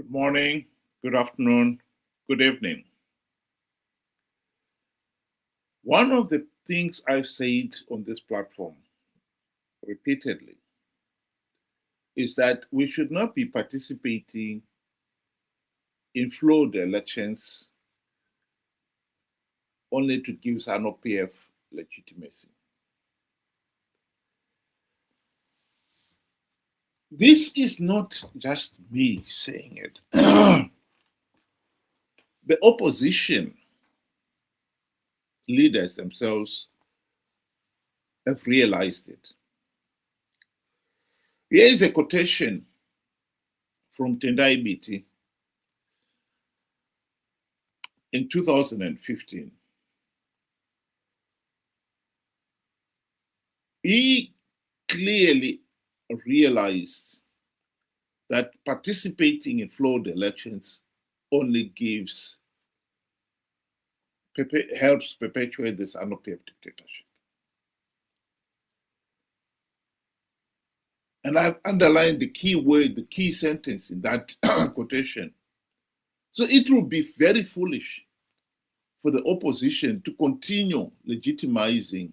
Good morning, good afternoon, good evening. One of the things I've said on this platform repeatedly is that we should not be participating in flawed elections only to give Zanu PF legitimacy. This is not just me saying it. The opposition leaders themselves have realized it. Here is a quotation from Tendai Biti in 2015. He clearly realized that participating in flawed elections only helps perpetuate this Zanu PF dictatorship. And I've underlined the key word, the key sentence in that quotation. So it will be very foolish for the opposition to continue legitimizing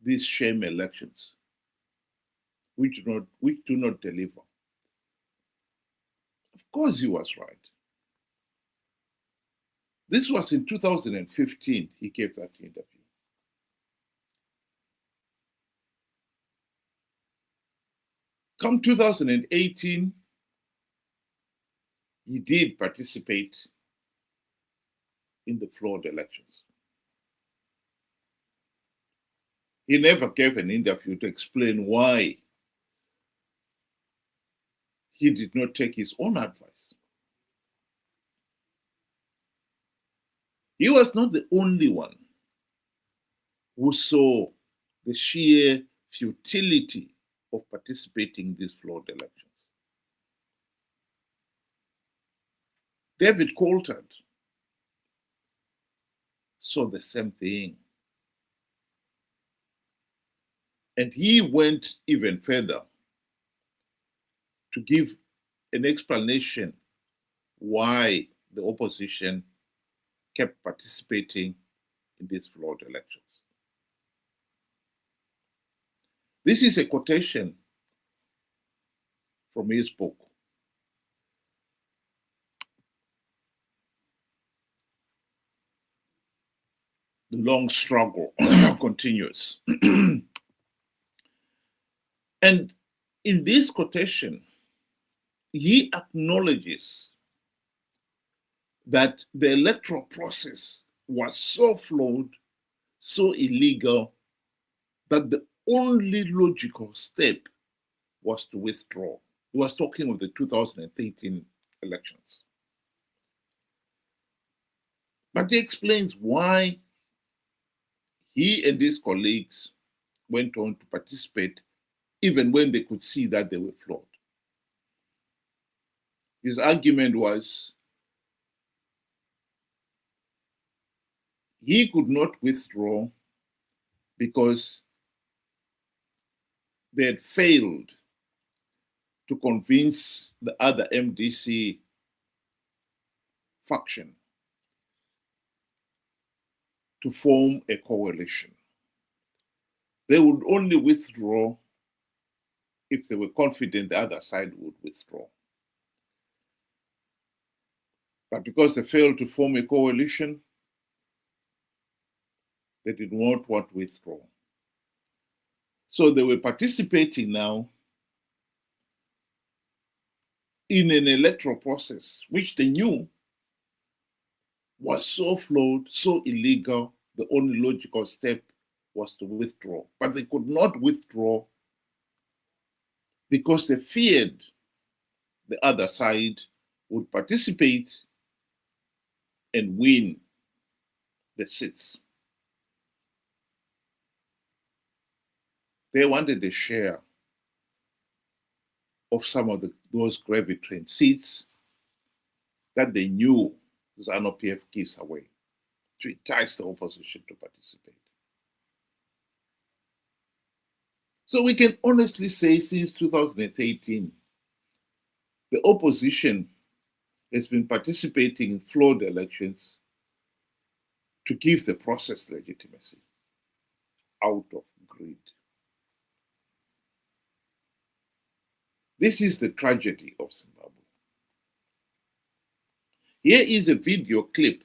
these sham elections, which do not deliver. Of course, he was right. This was in 2015, he gave that interview. Come 2018, he did participate in the flawed elections. He never gave an interview to explain why he did not take his own advice. He was not the only one who saw the sheer futility of participating in these flawed elections. David Coltart saw the same thing. And he went even further to give an explanation why the opposition kept participating in these flawed elections. This is a quotation from his book. The long struggle continues. And in this quotation, he acknowledges that the electoral process was so flawed, so illegal, that the only logical step was to withdraw. He was talking of the 2013 elections. But he explains why he and his colleagues went on to participate even when they could see that they were flawed. His argument was he could not withdraw because they had failed to convince the other MDC faction to form a coalition. They would only withdraw if they were confident the other side would withdraw. But because they failed to form a coalition, they did not want to withdraw. So they were participating now in an electoral process, which they knew was so flawed, so illegal, the only logical step was to withdraw. But they could not withdraw because they feared the other side would participate and win the seats. They wanted a share of some of those gravy train seats that they knew Zanu PF gives away to entice the opposition to participate. So we can honestly say since 2018, the opposition has been participating in flawed elections to give the process legitimacy out of greed. This is the tragedy of Zimbabwe. Here is a video clip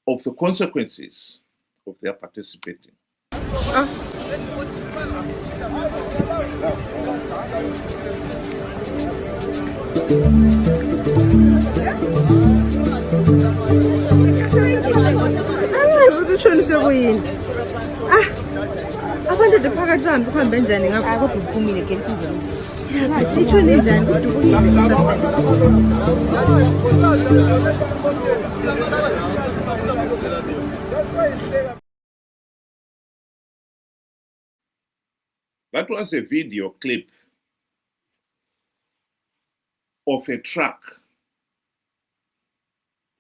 of the consequences of their participating. That was a video clip of a truck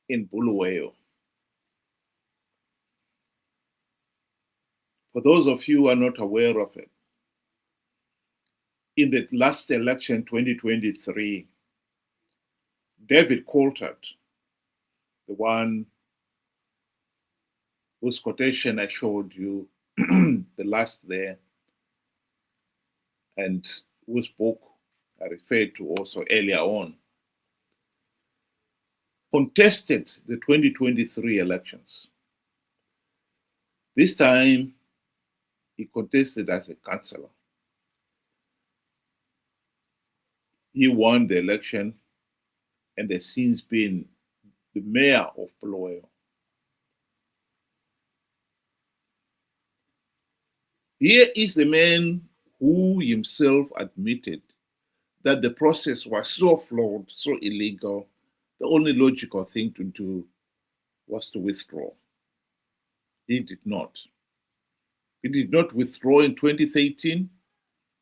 in Bulawayo. For those of you who are not aware of it, in the last election, 2023, David Coltart, the one whose quotation I showed you, the last there, and whose book I referred to also earlier on, contested the 2023 elections. This time, he contested as a councillor. He won the election and has since been the mayor of Bulawayo. Here is the man who himself admitted that the process was so flawed, so illegal, the only logical thing to do was to withdraw. He did not. He did not withdraw in 2013.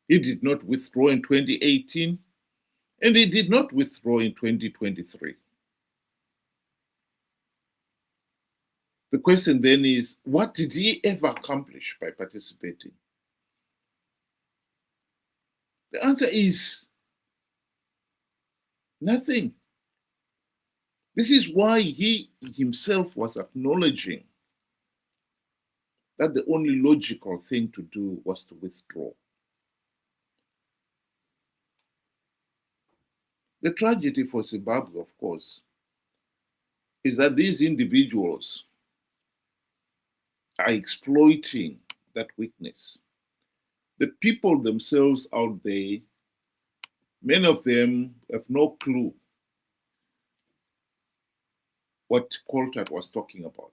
He did not withdraw in 2018. And he did not withdraw in 2023. The question then is, what did he ever accomplish by participating? The answer is nothing. This is why he himself was acknowledging that the only logical thing to do was to withdraw. The tragedy for Zimbabwe, of course, is that these individuals are exploiting that weakness. The people themselves out there, many of them have no clue what Coltart was talking about,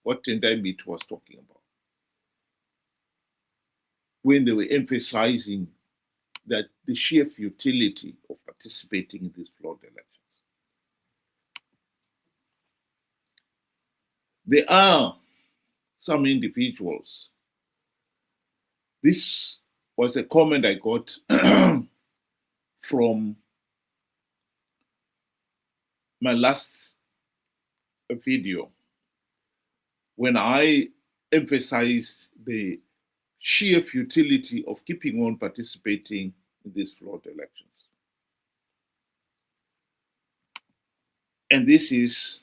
what Tendai was talking about, when they were emphasizing that the sheer futility of participating in these flawed elections. There are some individuals. This was a comment I got from my last video when I emphasized the sheer futility of keeping on participating in these flawed elections. And this is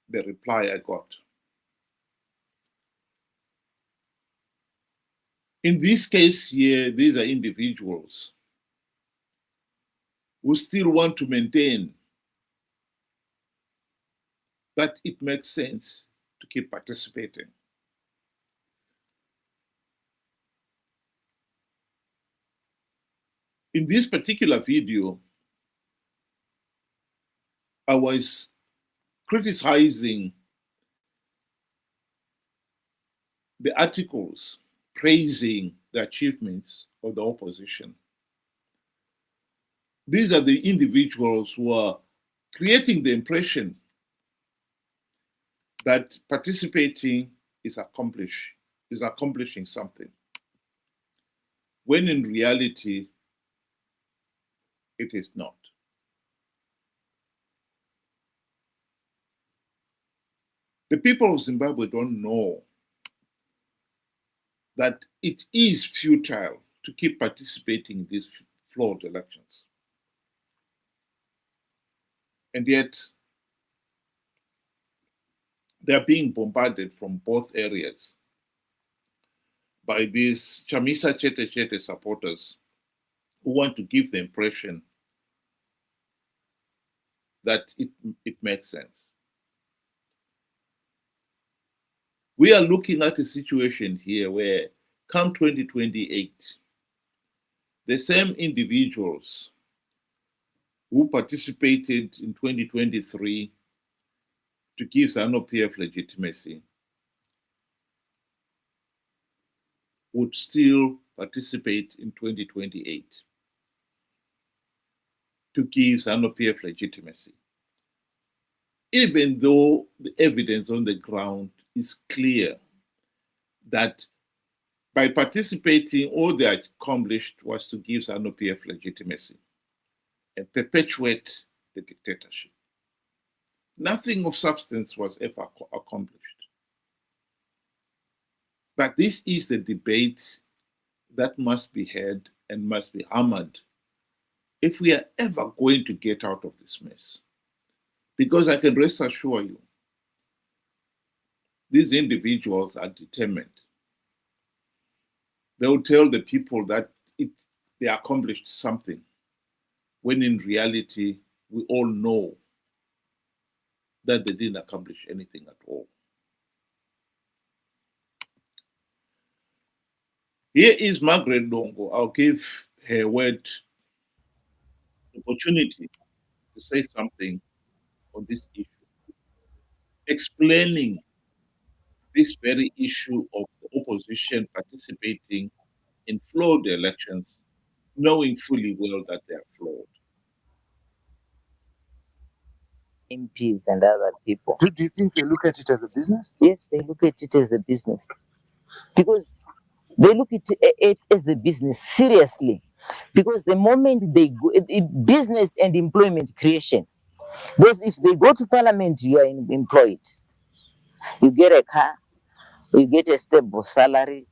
the reply I got. In this case here, these are individuals who still want to maintain that it makes sense to keep participating. In this particular video, I was criticizing the articles praising the achievements of the opposition. These are the individuals who are creating the impression that participating is accomplishing something, when in reality, it is not. The people of Zimbabwe don't know that it is futile to keep participating in these flawed elections. And yet, they are being bombarded from both areas by these Chamisa Chete supporters who want to give the impression that it makes sense. We are looking at a situation here where, come 2028, the same individuals who participated in 2023 to give Zanu PF legitimacy would still participate in 2028 to give Zanu PF legitimacy, even though the evidence on the ground is clear that by participating, all they accomplished was to give Zanu PF legitimacy and perpetuate the dictatorship. Nothing of substance was ever accomplished. But this is the debate that must be had and must be hammered if we are ever going to get out of this mess. Because I can rest assure you, these individuals are determined. They will tell the people that they accomplished something, when in reality, we all know that they didn't accomplish anything at all. Here is Margaret Dongo. I'll give her word opportunity to say something on this issue, explaining this very issue of the opposition participating in flawed elections, knowing fully well that they are flawed. MPs and other people. Do you think they look at it as a business? Yes, they look at it as a business. Because they look at it as a business, seriously. Because the moment they go, business and employment creation, because if they go to parliament, you are employed. You get a car, you get a stable salary,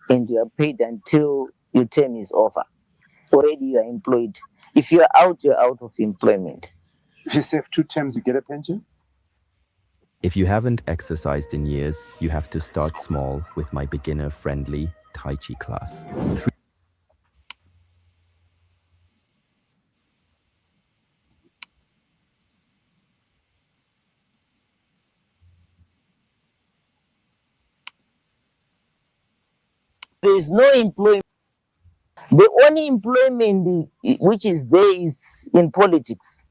and you are paid until your term is over. Already you are employed. If you are out, you're out of employment. If you serve 2 terms, you get a pension? If you haven't exercised in years, you have to start small with my beginner-friendly Tai Chi class. There is no employment. The only employment which is there is in politics.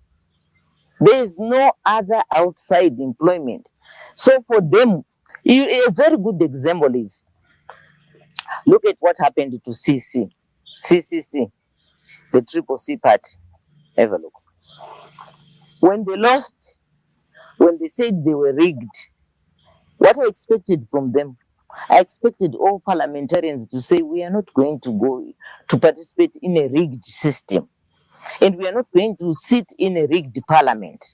There is no other outside employment. So for them, a very good example is, look at what happened to CCC, the Triple C party. Have a look. When they lost, when they said they were rigged, what I expected from them, I expected all parliamentarians to say, we are not going to go to participate in a rigged system. And we are not going to sit in a rigged parliament.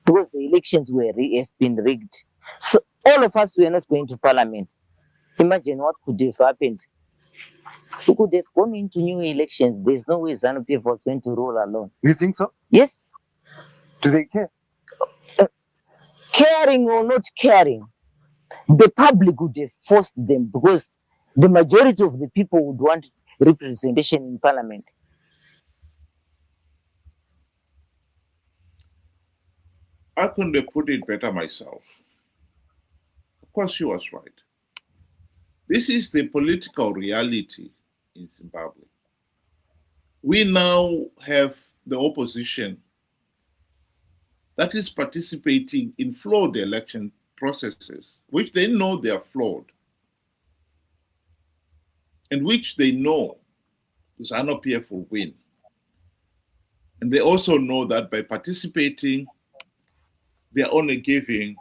Because the elections have been rigged. So all of us were not going to parliament. Imagine what could have happened. We could have gone into new elections. There's no way Zanu PF was going to roll alone. You think so? Yes. Do they care? Caring or not caring, the public would have forced them, because the majority of the people would want representation in parliament. I couldn't have put it better myself. Of course, she was right. This is the political reality in Zimbabwe. We now have the opposition that is participating in flawed election processes, which they know they are flawed, and which they know Zanu PF will win. And they also know that by participating, they are only giving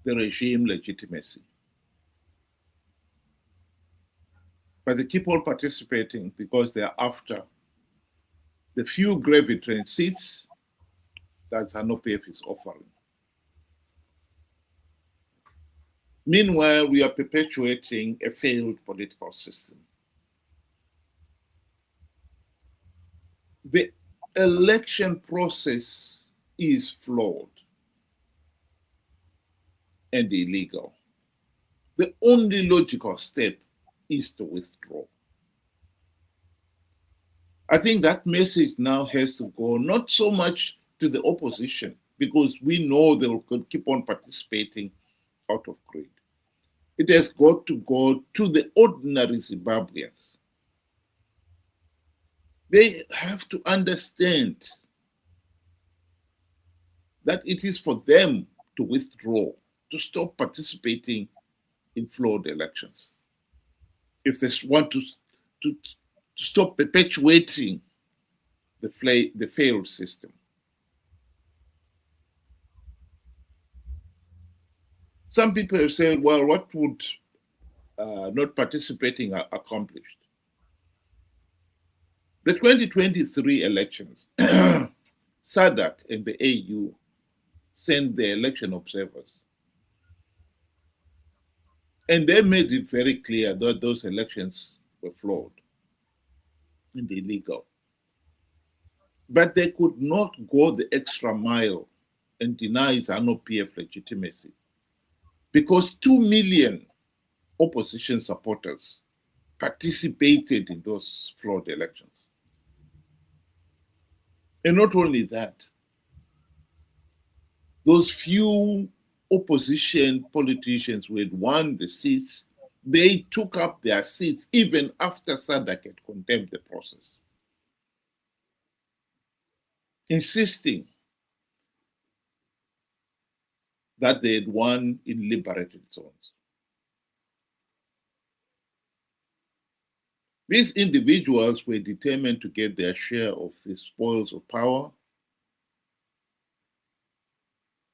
the regime legitimacy. But they keep on participating because they are after the few gravy train seats that Zanu PF is offering. Meanwhile, we are perpetuating a failed political system. the election process is flawed and illegal. The only logical step is to withdraw. I think that message now has to go not so much to the opposition, because we know they will keep on participating out of greed. It has got to go to the ordinary Zimbabweans. They have to understand that it is for them to withdraw, to stop participating in flawed elections. If they want to stop perpetuating the failed system. Some people have said, well, what would not participating accomplish? The 2023 elections, SADC and the AU sent the election observers. And they made it very clear that those elections were flawed and illegal. But they could not go the extra mile and deny Zanu PF legitimacy, because 2 million opposition supporters participated in those flawed elections. And not only that, those few opposition politicians who had won the seats, they took up their seats even after SADC had condemned the process, insisting that they had won in liberated zones. These individuals were determined to get their share of the spoils of power,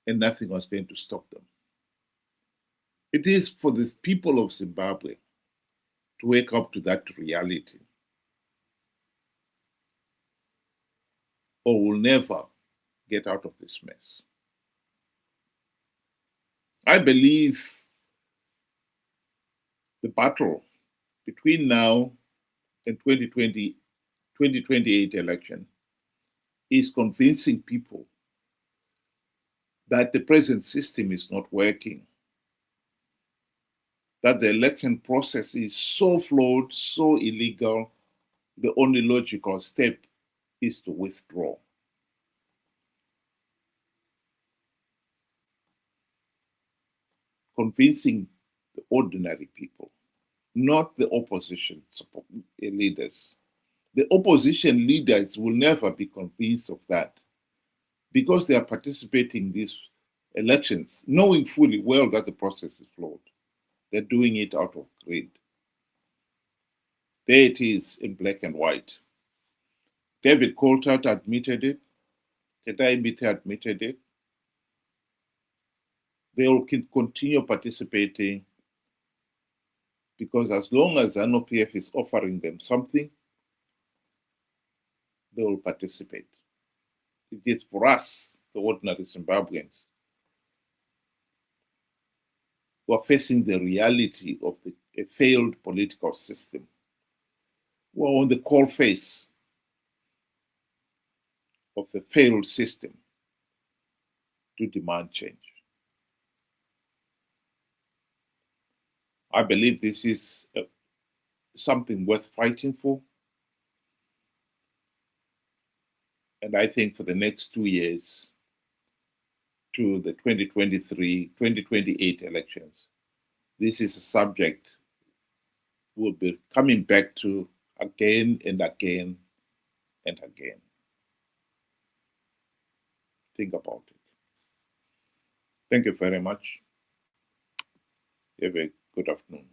and nothing was going to stop them. It is for the people of Zimbabwe to wake up to that reality, or we'll never get out of this mess. I believe the battle between now and 2028 election is convincing people that the present system is not working, that the election process is so flawed, so illegal, the only logical step is to withdraw. Convincing the ordinary people, not the opposition leaders. The opposition leaders will never be convinced of that, because they are participating in these elections, knowing fully well that the process is flawed. They're doing it out of greed. There it is in black and white. David Coltart admitted it. Tyranny admitted it. They will continue participating, because as long as Zanu PF is offering them something, they will participate. It is for us, the ordinary Zimbabweans, who are facing the reality of a failed political system, who are on the cold face of the failed system, to demand change. I believe this is something worth fighting for. And I think for the next 2 years, to the 2023-2028 elections, this is a subject we'll be coming back to again and again and again. Think about it. Thank you very much. Have a good afternoon.